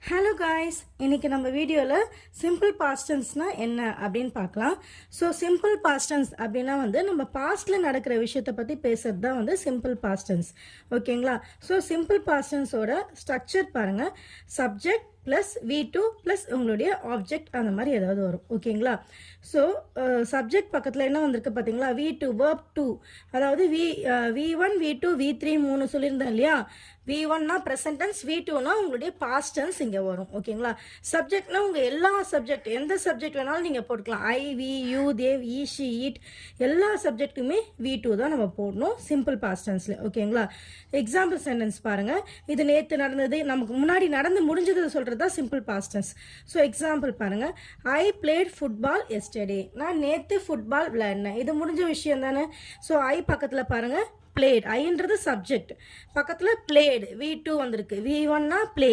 Hello guys, இன்றைக்கி நம்ம வீடியோவில் சிம்பிள் பாஸ்ட் டென்ஸ்னால் என்ன அப்படின்னு பார்க்கலாம். ஸோ சிம்பிள் பாஸ்ட் டென்ஸ் அப்படின்னா நம்ம பாஸ்ட்டில் நடக்கிற விஷயத்தை பற்றி பேசுகிறது தான் சிம்பிள் பாஸ்ட் டென்ஸ். ஓகேங்களா? ஸோ சிம்பிள் பாஸ்ட் டென்ஸோட ஸ்ட்ரக்சர் பாருங்கள். சப்ஜெக்ட் ப்ளஸ் V2 ப்ளஸ் உங்களுடைய ஆப்ஜெக்ட் அந்த மாதிரி ஏதாவது வரும். ஓகேங்களா? ஸோ சப்ஜெக்ட் பக்கத்தில் என்ன வந்திருக்கு பார்த்தீங்களா? V2 verb 2, அதாவது V1 V2 V3 3 சொல்லியிருந்தேன் இல்லையா? V1னா ப்ரெசன்ட் டென்ஸ், V2னா உங்களுடைய பாஸ்ட் டென்ஸ் இங்கே வரும். ஓகேங்களா? சப்ஜெக்ட்னா உங்கள் எல்லா சப்ஜெக்ட், எந்த சப்ஜெக்ட் வேணாலும் நீங்கள் போட்டுக்கலாம். I, we, you, they, he, she, it, எல்லா சப்ஜெக்ட்டுமே V2 தான் நம்ம போடணும் சிம்பிள் பாஸ்ட் டென்ஸில். ஓகேங்களா? எக்ஸாம்பிள் சென்டென்ஸ் பாருங்கள். இது நேற்று நடந்தது, நமக்கு முன்னாடி நடந்து முடிஞ்சதை சொல்கிறது தான் simple past tense. So example பாருங்கள். ஐ பிளேட் ஃபுட்பால் எஸ்டர்டே, நான் நேற்று ஃபுட்பால் விளையாடினேன். இது முடிஞ்ச விஷயம் தானே. ஸோ ஐ பக்கத்தில் பாருங்கள் பிளேட், ஐன்றது சப்ஜெக்ட், பக்கத்தில் பிளேடு V2 வந்திருக்கு. V1னா பிளே,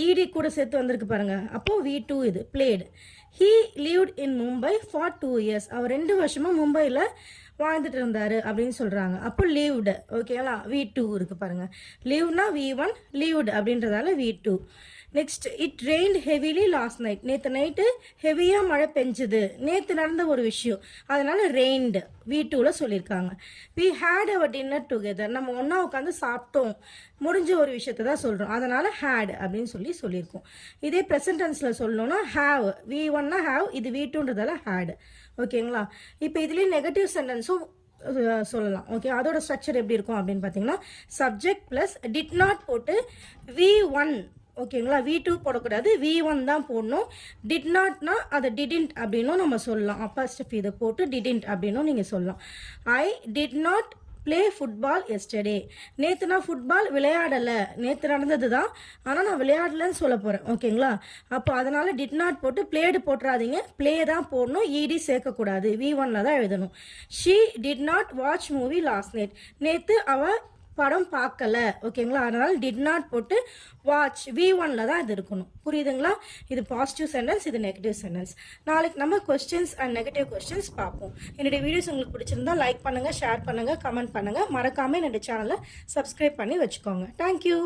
இடி கூட சேர்த்து வந்திருக்கு பாருங்க. அப்போ V2 இது blade. He lived in Mumbai for 2 years, அவர் 2 வருஷமா மும்பையில் வாழ்ந்துட்டு இருந்தாரு அப்படின்னு சொல்றாங்க. அப்போ லீவ்டு. ஓகேங்களா? V2 இருக்கு பாருங்க. லீவ்னா V1, லீவ்டு அப்படின்றதால V2. Next, it rained heavily last night, நேற்று நைட்டு ஹெவியாக மழை பெஞ்சுது, நேற்று நடந்த ஒரு விஷயம், அதனால ரெயின்டு V2வில் சொல்லியிருக்காங்க. We had our dinner together, நம்ம ஒன்றா உட்காந்து சாப்பிட்டோம், முடிஞ்ச ஒரு விஷயத்தை தான் சொல்கிறோம், அதனால் ஹேட் அப்படின்னு சொல்லியிருக்கோம். இதே ப்ரெசன்ட் டென்ஸில் சொல்லணும்னா ஹேவ், V1னா ஹேவ், இது V2ன்றதால ஹேட். ஓகேங்களா? இப்போ இதுலேயே நெகட்டிவ் சென்டென்ஸும் சொல்லலாம். ஓகே, அதோட ஸ்ட்ரக்சர் எப்படி இருக்கும் அப்படின்னு பார்த்தீங்கன்னா, சப்ஜெக்ட் ப்ளஸ் டிட் நாட் போட்டு V1, ஓகேங்களா? V2 போடக்கூடாது, V1 தான் போடணும். டிட் நாட்னா அதை டிடின்ட் அப்படின்னும் நம்ம சொல்லலாம். அப்போஸ்ட்ரோஃபி இதை போட்டு டிடின்ட் அப்படின்னும் நீங்கள் சொல்லலாம். I did not play football yesterday, நேற்று நான் ஃபுட்பால் விளையாடலை, நேற்று நடந்தது தான், ஆனால் நான் விளையாடலைன்னு சொல்ல போகிறேன். ஓகேங்களா? அப்போ அதனால் டிட் நாட் போட்டு பிளேடு போட்டுறாதீங்க, பிளே தான் போடணும், இடி சேர்க்கக்கூடாது, V1ல் தான் எழுதணும். She did not watch movie last night, நேற்று அவள் படம் பார்க்கல. ஓகேங்களா? அதனால் டிட் நாட் போட்டு வாட்ச், V1ல் தான் இது இருக்கணும். புரியுதுங்களா? இது பாசிட்டிவ் சென்டென்ஸ், இது நெகட்டிவ் சென்டென்ஸ். நாளைக்கு நம்ம கொஸ்டின்ஸ் அண்ட் நெகட்டிவ் கொஸ்டின்ஸ் பார்ப்போம். என்னுடைய வீடியோஸ் உங்களுக்கு பிடிச்சிருந்தா லைக் பண்ணுங்கள், ஷேர் பண்ணுங்கள், கமெண்ட் பண்ணுங்கள். மறக்காமல் என்னுடைய சேனலை சப்ஸ்கிரைப் பண்ணி வச்சுக்கோங்க. தேங்க்யூ.